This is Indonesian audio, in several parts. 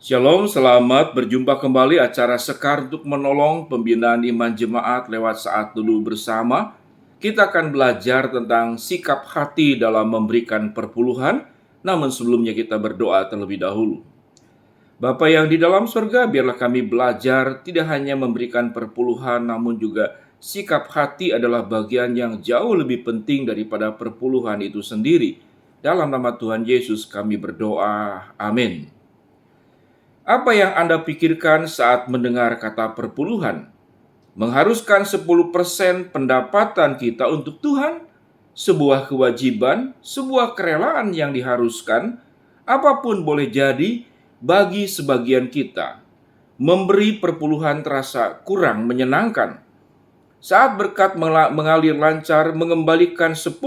Shalom, selamat berjumpa kembali acara Sekar untuk menolong pembinaan iman jemaat lewat saat teduh bersama. Kita akan belajar tentang sikap hati dalam memberikan perpuluhan, namun sebelumnya kita berdoa terlebih dahulu. Bapa yang di dalam surga, biarlah kami belajar tidak hanya memberikan perpuluhan, namun juga sikap hati adalah bagian yang jauh lebih penting daripada perpuluhan itu sendiri. Dalam nama Tuhan Yesus kami berdoa, amin. Apa yang Anda pikirkan saat mendengar kata perpuluhan? Mengharuskan 10% pendapatan kita untuk Tuhan? Sebuah kewajiban, sebuah kerelaan yang diharuskan, apapun boleh jadi bagi sebagian kita. Memberi perpuluhan terasa kurang menyenangkan. Saat berkat mengalir lancar, mengembalikan 10%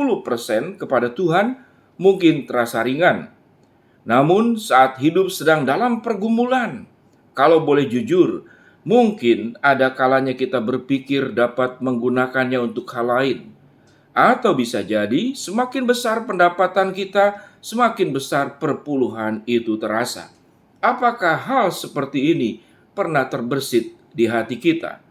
kepada Tuhan mungkin terasa ringan. Namun saat hidup sedang dalam pergumulan, kalau boleh jujur, mungkin ada kalanya kita berpikir dapat menggunakannya untuk hal lain. Atau bisa jadi semakin besar pendapatan kita, semakin besar perpuluhan itu terasa. Apakah hal seperti ini pernah terbersit di hati kita?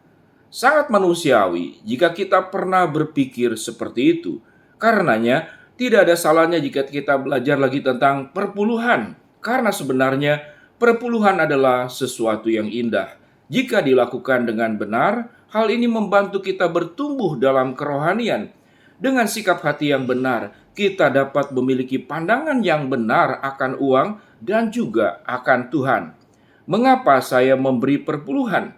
Sangat manusiawi jika kita pernah berpikir seperti itu. Karenanya, tidak ada salahnya jika kita belajar lagi tentang perpuluhan, karena sebenarnya perpuluhan adalah sesuatu yang indah. Jika dilakukan dengan benar, hal ini membantu kita bertumbuh dalam kerohanian. Dengan sikap hati yang benar, kita dapat memiliki pandangan yang benar akan uang dan juga akan Tuhan. Mengapa saya memberi perpuluhan?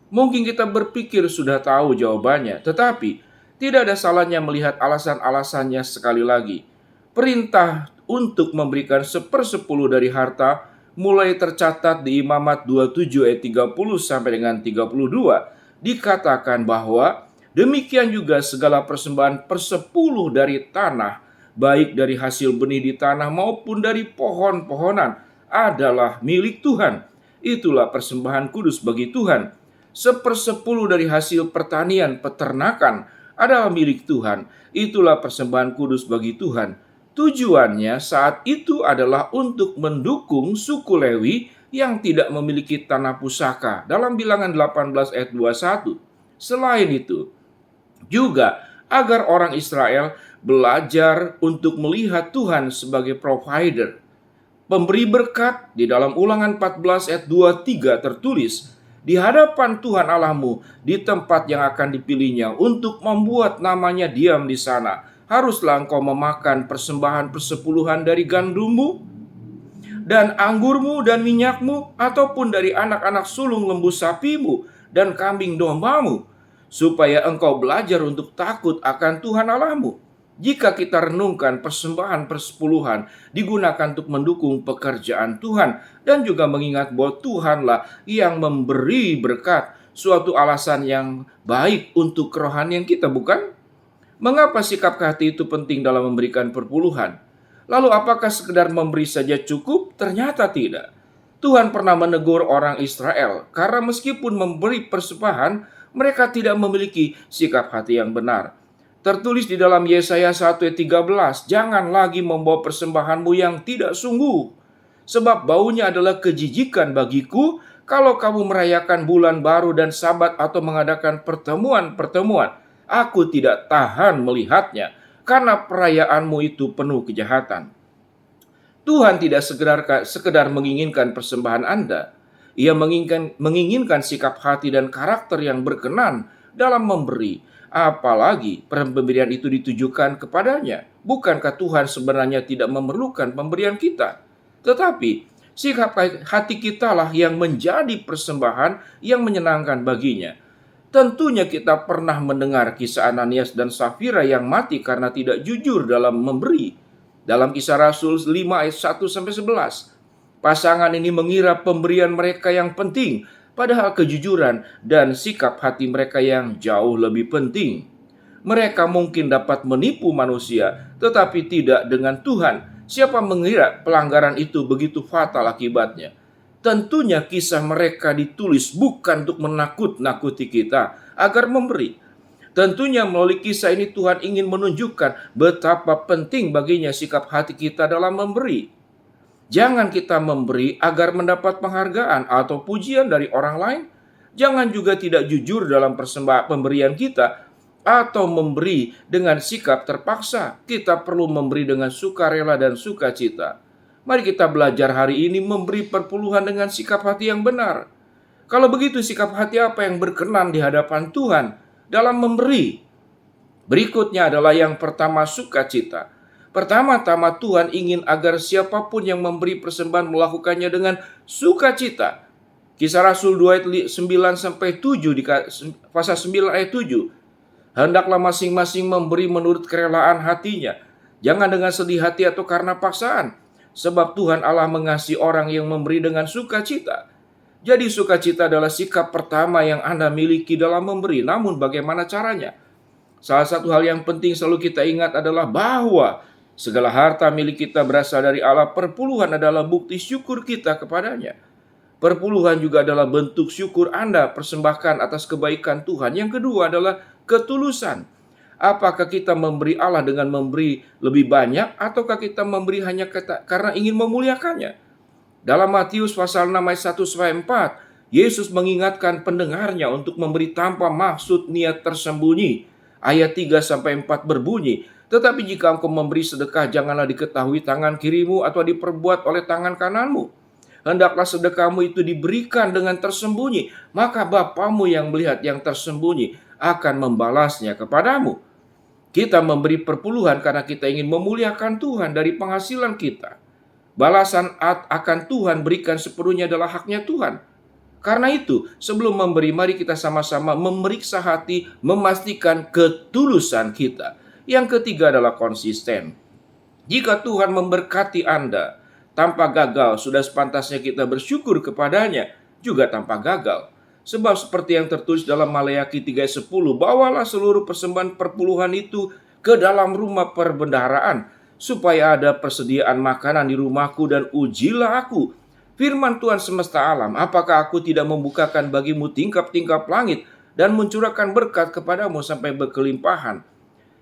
Mungkin kita berpikir sudah tahu jawabannya, tetapi tidak ada salahnya melihat alasan-alasannya sekali lagi. Perintah untuk memberikan 1/10 dari harta mulai tercatat di Imamat 27 ayat 30 sampai dengan 32. Dikatakan bahwa demikian juga segala persembahan 1/10 dari tanah, baik dari hasil benih di tanah maupun dari pohon-pohonan, adalah milik Tuhan. Itulah persembahan kudus bagi Tuhan. 1/10 dari hasil pertanian peternakan adalah milik Tuhan. Itulah persembahan kudus bagi Tuhan. Tujuannya saat itu adalah untuk mendukung suku Lewi yang tidak memiliki tanah pusaka dalam Bilangan 18 ayat 21. Selain itu, juga agar orang Israel belajar untuk melihat Tuhan sebagai provider. Pemberi berkat di dalam Ulangan 14 ayat 23 tertulis, di hadapan Tuhan Allahmu di tempat yang akan dipilihnya untuk membuat namanya diam di sana, haruslah engkau memakan persembahan persepuluhan dari gandummu dan anggurmu dan minyakmu, ataupun dari anak-anak sulung lembu sapimu dan kambing dombamu, supaya engkau belajar untuk takut akan Tuhan Allahmu. Jika kita renungkan, persembahan persepuluhan digunakan untuk mendukung pekerjaan Tuhan dan juga mengingat bahwa Tuhanlah yang memberi berkat, suatu alasan yang baik untuk kerohanian kita, bukan? Mengapa sikap hati itu penting dalam memberikan perpuluhan? Lalu apakah sekedar memberi saja cukup? Ternyata tidak. Tuhan pernah menegur orang Israel karena meskipun memberi persembahan, mereka tidak memiliki sikap hati yang benar. Tertulis di dalam Yesaya 1 ayat 13, jangan lagi membawa persembahanmu yang tidak sungguh, sebab baunya adalah kejijikan bagiku kalau kamu merayakan bulan baru dan sabat atau mengadakan pertemuan-pertemuan. Aku tidak tahan melihatnya, karena perayaanmu itu penuh kejahatan. Tuhan tidak sekedar menginginkan persembahan Anda. Ia menginginkan sikap hati dan karakter yang berkenan dalam memberi. Apalagi pemberian itu ditujukan kepadanya. Bukankah Tuhan sebenarnya tidak memerlukan pemberian kita? Tetapi sikap hati kitalah yang menjadi persembahan yang menyenangkan baginya. Tentunya kita pernah mendengar kisah Ananias dan Safira yang mati karena tidak jujur dalam memberi. Dalam Kisah Rasul 5 ayat 1-11. Pasangan ini mengira pemberian mereka yang penting, padahal kejujuran dan sikap hati mereka yang jauh lebih penting. Mereka mungkin dapat menipu manusia, tetapi tidak dengan Tuhan. Siapa mengira pelanggaran itu begitu fatal akibatnya? Tentunya kisah mereka ditulis bukan untuk menakut-nakuti kita agar memberi. Tentunya melalui kisah ini Tuhan ingin menunjukkan betapa penting baginya sikap hati kita dalam memberi. Jangan kita memberi agar mendapat penghargaan atau pujian dari orang lain. Jangan juga tidak jujur dalam persembahan pemberian kita atau memberi dengan sikap terpaksa. Kita perlu memberi dengan sukarela dan sukacita. Mari kita belajar hari ini memberi perpuluhan dengan sikap hati yang benar. Kalau begitu, sikap hati apa yang berkenan di hadapan Tuhan dalam memberi? Berikutnya adalah yang pertama, sukacita. Pertama-tama Tuhan ingin agar siapapun yang memberi persembahan melakukannya dengan sukacita. Kisah Rasul 2 ayat 9-7 di pasal 9 ayat 7. Hendaklah masing-masing memberi menurut kerelaan hatinya, jangan dengan sedih hati atau karena paksaan, sebab Tuhan Allah mengasihi orang yang memberi dengan sukacita. Jadi sukacita adalah sikap pertama yang Anda miliki dalam memberi. Namun bagaimana caranya? Salah satu hal yang penting selalu kita ingat adalah bahwa segala harta milik kita berasal dari Allah. Perpuluhan adalah bukti syukur kita kepadanya. Perpuluhan juga adalah bentuk syukur Anda persembahkan atas kebaikan Tuhan. Yang kedua adalah ketulusan. Apakah kita memberi Allah dengan memberi lebih banyak, ataukah kita memberi hanya karena ingin memuliakannya? Dalam Matius pasal 6 ayat 1-4, Yesus mengingatkan pendengarnya untuk memberi tanpa maksud niat tersembunyi. Ayat 3-4 berbunyi, tetapi jika engkau memberi sedekah, janganlah diketahui tangan kirimu atau diperbuat oleh tangan kananmu. Hendaklah sedekahmu itu diberikan dengan tersembunyi, maka Bapamu yang melihat yang tersembunyi akan membalasnya kepadamu. Kita memberi perpuluhan karena kita ingin memuliakan Tuhan dari penghasilan kita. Balasan akan Tuhan berikan sepenuhnya adalah haknya Tuhan. Karena itu, sebelum memberi, mari kita sama-sama memeriksa hati, memastikan ketulusan kita. Yang ketiga adalah konsisten. Jika Tuhan memberkati Anda tanpa gagal, sudah sepantasnya kita bersyukur kepadanya juga tanpa gagal. Sebab seperti yang tertulis dalam Maleakhi 3:10, bawalah seluruh persembahan perpuluhan itu ke dalam rumah perbendaharaan, supaya ada persediaan makanan di rumahku, dan ujilah aku. Firman Tuhan semesta alam, apakah aku tidak membukakan bagimu tingkap-tingkap langit dan mencurahkan berkat kepadamu sampai berkelimpahan?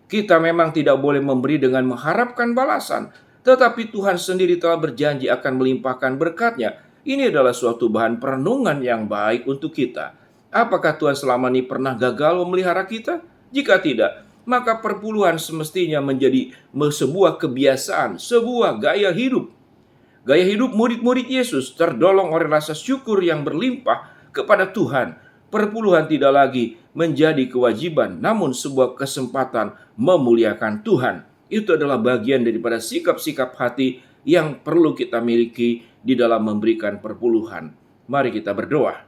Kita memang tidak boleh memberi dengan mengharapkan balasan, tetapi Tuhan sendiri telah berjanji akan melimpahkan berkat-Nya. Ini adalah suatu bahan perenungan yang baik untuk kita. Apakah Tuhan selama ini pernah gagal memelihara kita? Jika tidak, maka perpuluhan semestinya menjadi sebuah kebiasaan, sebuah gaya hidup. Gaya hidup murid-murid Yesus terdolong oleh rasa syukur yang berlimpah kepada Tuhan. Perpuluhan tidak lagi menjadi kewajiban, namun sebuah kesempatan memuliakan Tuhan. Itu adalah bagian daripada sikap-sikap hati yang perlu kita miliki di dalam memberikan perpuluhan. Mari kita berdoa.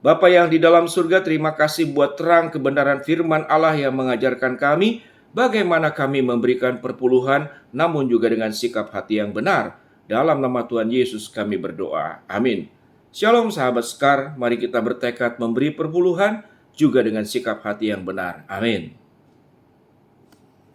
Bapa yang di dalam surga, terima kasih buat terang kebenaran firman Allah yang mengajarkan kami bagaimana kami memberikan perpuluhan, namun juga dengan sikap hati yang benar. Dalam nama Tuhan Yesus kami berdoa. Amin. Shalom sahabat Sekar, mari kita bertekad memberi perpuluhan juga dengan sikap hati yang benar. Amin.